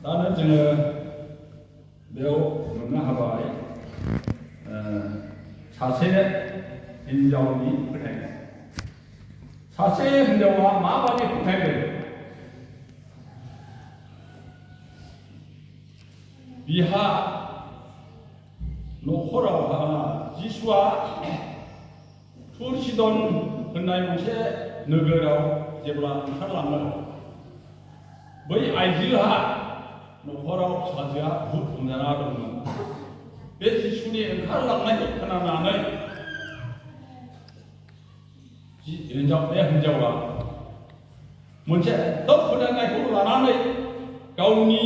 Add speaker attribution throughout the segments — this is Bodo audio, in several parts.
Speaker 1: 나는 जोङो बेयाव मोननो हाबाय सासे हिनजावनि फोथायनाय। सासे हिनजावा माबादि फोथायदों बिहा न'खराव जिसुआ टुरसिडन होननाय मोनसे नोगोराव जेब्ला ओंखारलाङो बै आइजोहा न'खराव फिसाजोआ भुत हमजाना दंमोन। बे जिसुनि ओंखारलांनायखौ खोनानानै बे हिनजावा मोनसे एकदम फोथायनायखौ लानानै गावनि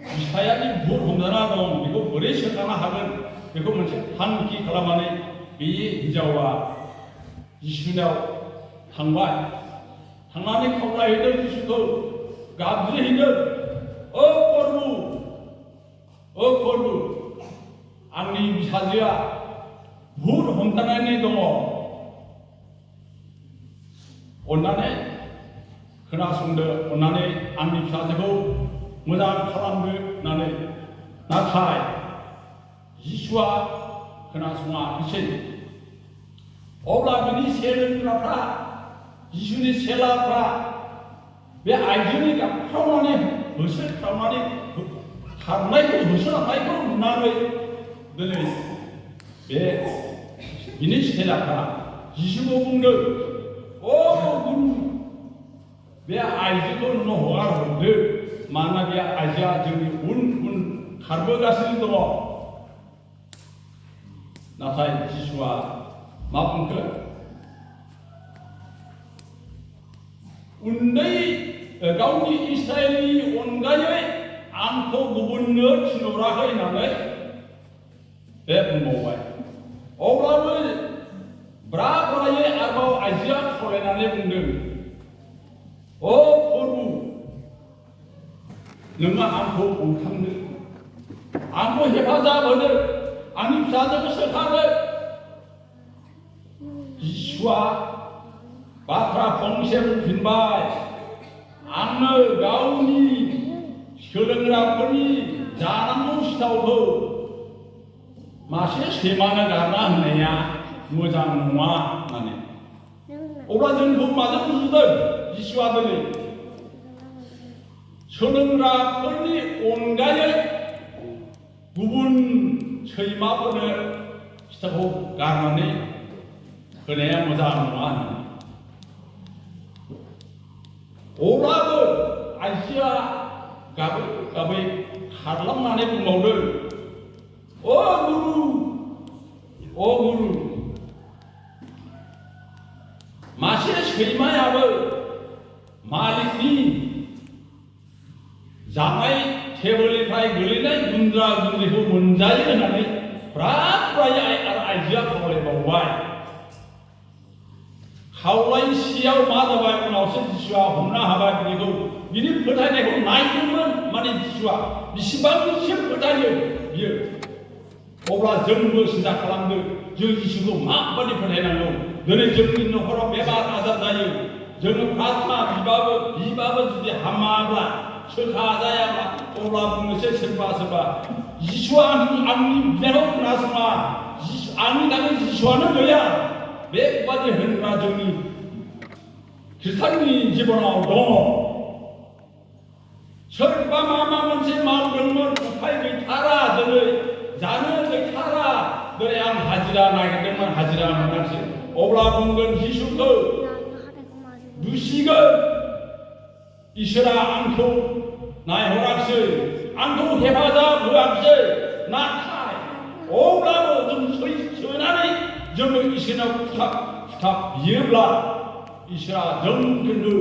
Speaker 1: फिसायादि भुत हमजाना दं बेखौ बोरै सोखानो हागोन बेखौ मोनसे थांखि खालामनानै बे हिनजावा जिसुनाव थांबाय। थांनानै खावलायहैदों जिसुखौ, गाबज्रिहैदों, ओ प्रभु, आंनि फिसाजोआ भुत हमजानानै दङ, अन्नानै खोनासंदो, अन्नानै आंनि फिसाजोखौ मोजां खालामदो होननानै। नाथाय जिसुआ खोनासङाखिसै। अब्ला बिनि सेलोंग्राफ्रा, जिसुनि सेलाफ्रा बे आइजोनि गाबख्रावनानै होसोख्रावनानै खारनायखौ होसोलांनायखौ नुनानै दिनै बिनि सेलाफ्रा जिसुखौ बुंदों, ओ गुरु, बे आइजोखौ नोङो हगार हरदो, मानोना बे आइजोआ जोंनि उन खारबोगासिनो दङ। नाथाय जिसुआ मा बुंखो? गावनि इस्राएलनि अनगायै आंखौ गुबुननो थिनहराखै होननानै बे बुंबावबाय। अब्लाबो ब्रायै आरोबाव आइजोआ खावलायनानै बुंदों, ओ प्रभु, नोङो आंखौ अनखांदो, आंखौ हेफाजाब होदो, आंनि फिसाजोखौ सोखादो। जिसुआ बाथ्रा फंसे बुंफिनबाय, आंनो गावनि सोलोंग्राफोरनि जानांगौ सिथावखौ मासे सैमानो गारना होनाया मोजां नङा होननानै। अब्ला जोंखौ माजों रुजुदों जिसुआ दिनै? सोलोंग्राफोरनि अनगायै गुबुन सैमाफोरनो सिथावखौ गारनानै होनाया मोजां नङा होननानै। अब्लाबो आइजोआ गाबै गाबै खारलांनानै बुंबावदों, ओ गुरु, मासे सैमायाबो मालिकनि जानाय टेबोलनिफ्राय गोलैनाय गुन्द्रा गुन्द्रिखौ मोनजायो होननानै ब्रायै आरो आइजोआ खावलायबावबाय। खावलायसेयाव मा जाबाय? उनावसो जिसुआ हमनो हाबाय बिनिखौ, बिनि फोथायनायखौ नायदोंमोन। माने जिसुआ बिसिबांसिम फोथायो बियो। अब्ला जोंबो सिन्था खालामदो, जों जिसुखौ माबादि फोथायनांगौ। दिनै जोंनि न'खराव बेमार आजार जायो, जोङो प्रार्थना बिबाबो जुदि हामाब्ला, सोखा जायाब्ला, अब्ला बुंनोसै सोरबा जिसुआ आंनि बिनायखौ खोनासङा, आंनि थाखाय जिसुआनो गैया, बेबादि होनग्रा जोंनि खृष्टाननि जिबनाव दङ। सोरबा माबा मोनसे मावदोंमोन, उफाय गैथारा, दिनै जानो गैथारा, दिनै आं हाजिरा नागिरदोंमोन, हाजिरा मोनाखिसै, अब्ला बुंगोन जिसुखौ दुसिगोन, इसोरा आंखौ नायहराखिसै, आंखौ हेफाजाब होआखिसै। नाथाय अब्लाबो जों सोनानै जोङो इसोरनाव खुथाब बियोब्ला इसोरा जों खिन्थु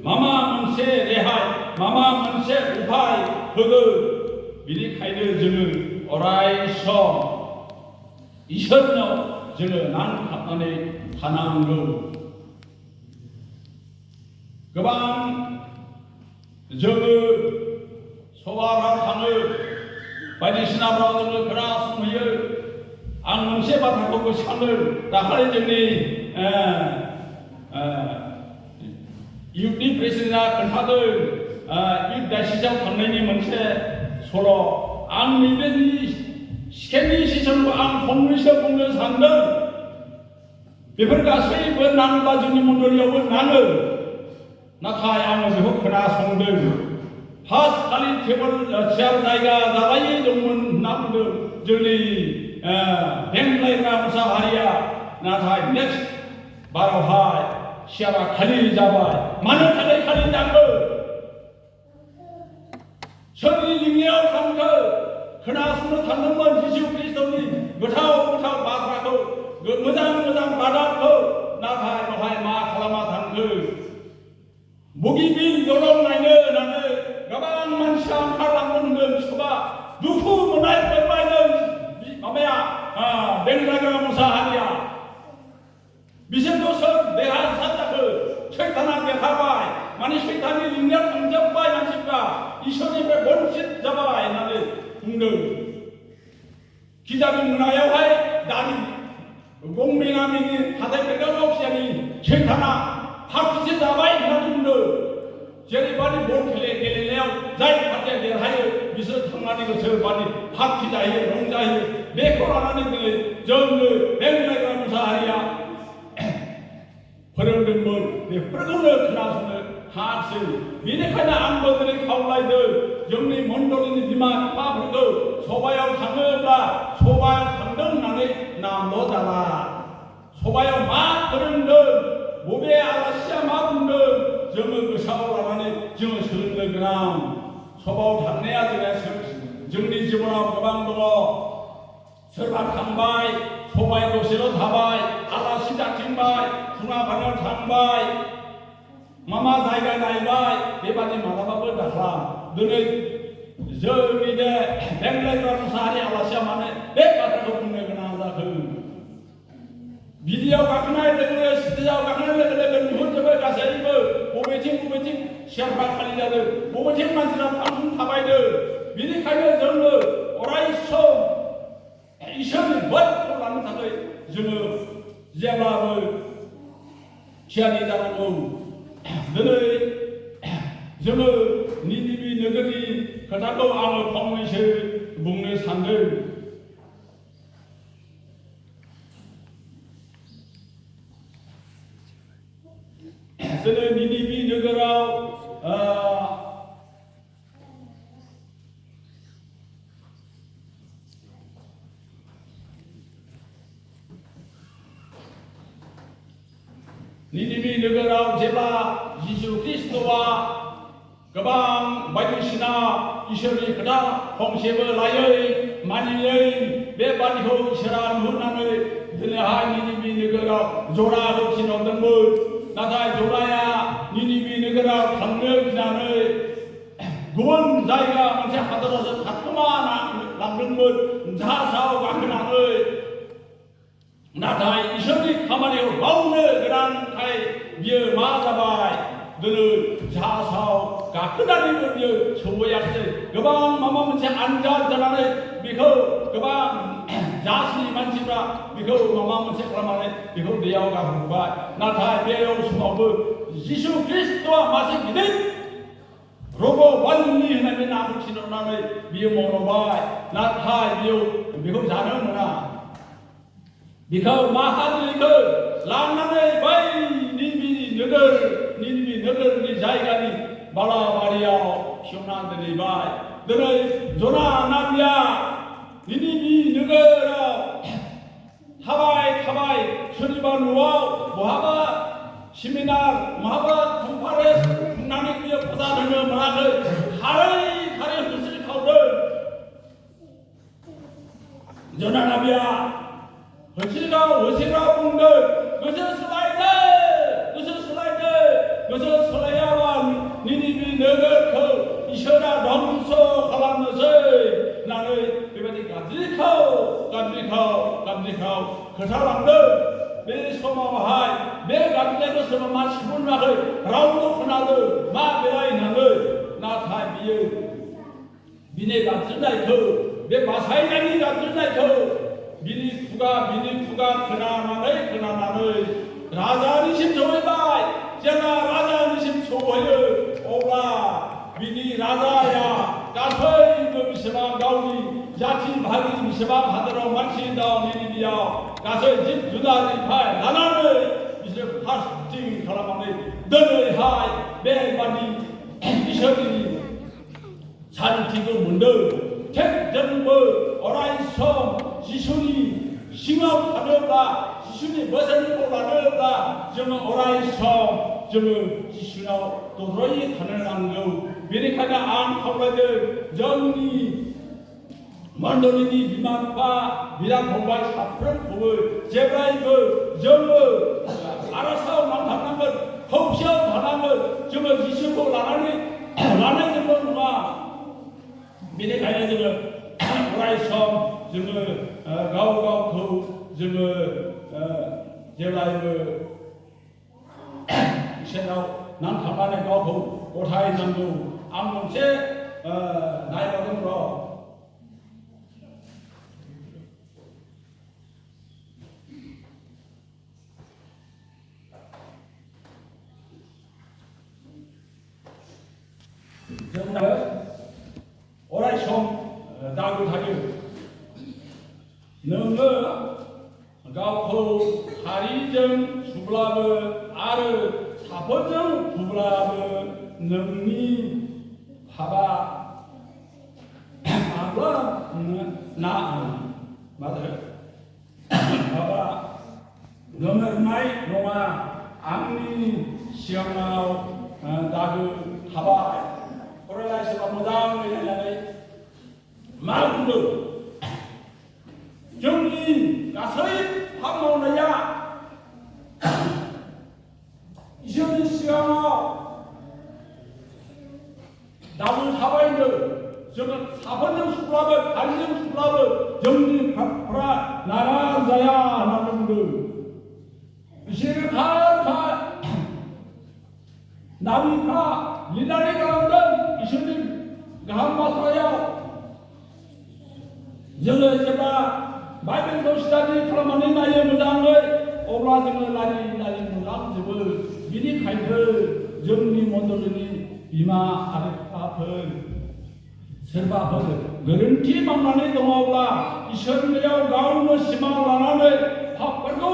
Speaker 1: माबा मोनसे रेहाय, माबा मोनसे उपाय होगोन। बिनिखायनो जोङो अराय सम इसोरनाव जोङो नांथाबनानै थानांगौ। गोबां जोङो सभाफ्राव थाङो, बायदिसिनाफ्राव जोङो खोनासंहैयो। आं मोनसे बाथ्राखौ गोसोखांदों, दाखालि जोंनि इउथनि प्रेसिडेन्टआ खोन्थादों, 일대시장 당내니 문체 서로 앙미변이 시ken이 시선과 앙 공문시어 공문 상등 बेफोर गासैबो नांबा जोंनि मण्डलियावबो नाङो नाथाय आङो बेखौ खोनासंदों फार्स्ट खालि टेबोल चेयार जायगा जालायै दंमोन होनना बुंदों जोंनि बेंलायग्रा मोसाहारिया नाथाय नेक्स्ट बारावहाय चेयारा खालि जाबाय मानो थाखाय खालि जाखो सोरनि लिंनायाव थांखो खोनासंनो थांदोंमोन जिसु ख्रिस्ट'नि गोथाव गोथाव बाथ्राखौ मोजां मोजां रादाबखौ नाथाय बेवहाय मा खालामा थांखो बगिबिल दलं नायनो होननानै गोबां मानसिया ओंखारलांनो होनदों सोरबा दुखु मोननाय फोरमायदों माबाया बेंलायग्रा मोसाहारिया बिसोरखौ सोर देरहासार जाखो सैताना देरहाबाय माने सैताननि लिंनायाव थांजोब्बाय मानसिफ्रा इसोरनिफ्राय बन्सित जाबाय होननानै बुंदों खिजाबि मोनायावहाय दानि गंमेङामेङि हाथाय बेरगाव फिसानि सैताना फार्टिसो जाबाय होननानै बुंदों जेरैबादि बल गेलेनायाव जाय पार्टिया देरहायो बिसोर थांनानै गोसोबादि पार्टि जायो रंजायो बेखौ लानानै दिनै जोंनो बेंलायग्रा मोसाहारिया फोरोंदोंमोन बेफोरखौनो खोनासंनो हायासै बेनिखायनो आंबो दिनै खावलायदों जोंनि मण्डलिनि बिमा बिफाफोरखौ सभायाव थाङोब्ला सभायाव थांदों होननानै नामल' जाला सभायाव मा फोरोंदों बबे आलासिया मा बुंदों जोङो गोसोआव लानानै जोङो सोलोंनो गोनां सभायाव थांनाया जोंनि जिबनाव गोबां दङ सोरबा थांबाय सभायाव दसेल' थाबाय आलासि जाथिंबाय फुङाफोराव थांबाय मा जायगा नायबाय बेबादि मालाबाबो दाख्ला दिनै जोंनि बे बेंलायग्रा मोसाहारि आलासिया मानो बे बाथ्राखौ बुंनो गोनां जाखो गिदियाव गाखोनाय लोगो स्टेजाव गाखोनाय लोगो नुहुरजोबो गासैबो बबेथिं सियारफ्रा खालि जादों बबेथिं मानसिफ्रा फांफुं थाबायदों बेनिखायनो जोङो अराय सम इसोरनि बोरखौ लानो थाखाय जोङो जेब्लाबो थियारि जानांगौ दिनै जोङो निनिबे नोगोरनि खोथाखौ आङो फंनैसो बुंनो सानदों दिनै निनिबे नोगोराव निनिबे नोगोराव जेब्ला जिसु ख्रिस्ट'आ गोबां बायदिसिना इसोरनि खोथा फंसेबो लायै मानियै बेबादिखौ इसोरा नुहुरनानै दिनैहाय निनिबे नोगोराव जराखौ थिनहरदोंमोन नाथाय जराया निनिबे नोगोराव थांनो गिनानै गुबुन जायगा मोनसे हादरावसो थाखोमाना लांदोंमोन जाहाजाव गाखोनानै नाथाय इसोरनि खामानियाव मावनो गोनांखाय बियो मा जाबाय दिनै जाहाजाव गाखोनानैबो बियो सौहैयाखै गोबां माबा मोनसे आनजाद जानानै बेखौ गोबां जाहाजनि मानसिफ्रा बेखौ माबा मोनसे खालामनानै बेखौ दैयाव गारहरबाय नाथाय बे समावबो जिसु ख्रिस्ट'आ मासे गिदिर रग'बाननि होननाय बे नाखौ थिनहरनानै बियो मन'बाय नाथाय बियो बेखौ जानो मोना बिखौ माहाजोनखौ लांनानै बै निनिबे नोगोरनि जायगानि बालाबारियाव थिसनना दोनहैबाय दिनै ज'ना नाबिया निनिबे नोगोराव थाबाय सोरनिबा न'आव बहाबा सेमिनार बहाबा कनफारेन्स खुंनानै बियो प्रचार होनो मोनाखै खारै होस्रिखावदों ज'ना नाबिया होस्रिगाव बुंदों गोसो सोलायाबा निनिबे नोगोरखौ इसोरा धंस खालामनोसै होननानै बेबायदि गाबज्रिखाव खोथा लांदों बे समावहाय बे गाबज्रिनायखौ सोरबा मानसि बुङाखै रावबो खोनादों मा बेलाय होननानै नाथाय बियो बिनि गाबज्रिनायखौ बे बासायनायनि गाबज्रिनायखौ बिनि खुगा खोनानानै राजानिसिम सहैबाय जेब्ला राजानिसिम सहैयो अब्ला sebab hadro mansi daun ini dia kasih jip juda di pai lanane bisa pasti kalau mana dari hai berbadi iseri 산티도 문들 택전부 어라이som 지순이 싱업하려다 지순이 무엇을 몰라려다 좀 어라이som 좀 지순아 도로이 하늘난 거 미리카나 안 하울라들 정리 만돌이니 비만파 미란 공발 사프를 보고 제브라이그 정부 알아서 만나는 것 혹시요 다나는 좀 지순고 나라니 나라니 좀 누가 미래 가야 되는 오라이som 정말 가오가오 정말 제라이브 세나우 난 가만히 가고 오타이 남도 암동체 나이가 된거 정말 오라이som 다구 다구 너무 가고 하리정 수블라브 아르 사번정 수블라브 능미 하바 아바 나 맞아요 하바 너무 마이 농아 앙리 시앙나우 다구 하바 오라이som 모장 왜냐면 말도 정리 가서이 밥 먹느냐 이셔진 시간아 나무 사바인들 저거 사번정 수랍을 다리정 수랍을 정리 밥하라 나가자야 나름들 이시를 가 나비파 리다리 가운데 이셔진 가한마트라야 जोङो जेब्ला बाइबेलखौ स्टाडि खालामनानै नायो मोजाङै अब्ला जोङो लारि नुलांजोबो बिनिखायनो जोंनि मण्डलिनि बिमा आरो बिफाफोर सोरबाफोर गोरोन्थि मावनानै दङब्ला इसोरनियाव गावनो सिमां लानानै पापफोरखौ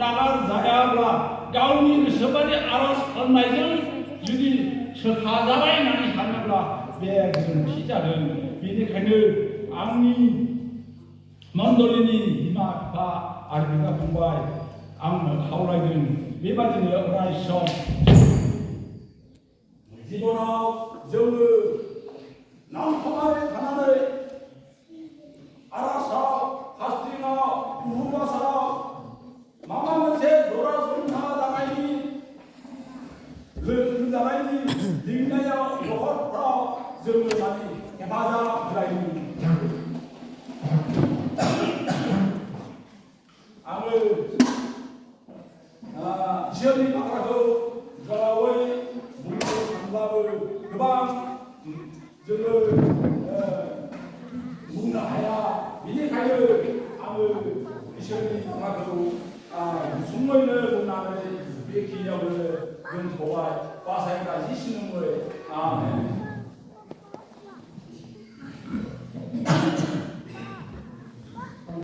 Speaker 1: नागारजायाब्ला गावनि गोसोबादि आर'ज खालामनायजों जुदि सोखाजाबाय होननानै सानोब्ला बे गोरोन्थि जागोन बेनिखायनो आंनि मण्डलिनि बिमा बिफा आरो बिदा फंबाय आंनो खावलायदों बेबादिनो अरायसम जिबनाव जोङो नांथाबनानै थानानै आर'जआव फास्टिंआव उपबासाव माबा मोनसे जरा जन्था जानायनि लोमजानायनि लिंनायाव न'खरफ्राव जोङो माने हेफाजाब होलायनो आङो इसोरनि बाथ्राखौ गोलावै बुंनो थांब्लाबो गोबां जोङो बुंनो हाया बेनिखायनो आङो इसोरनि बाथ्राखौ गुसुङैनो बुंनानै बेखिनियावनो दोनथ'बाय बासायग्रा जिसुनि मुङै आमेन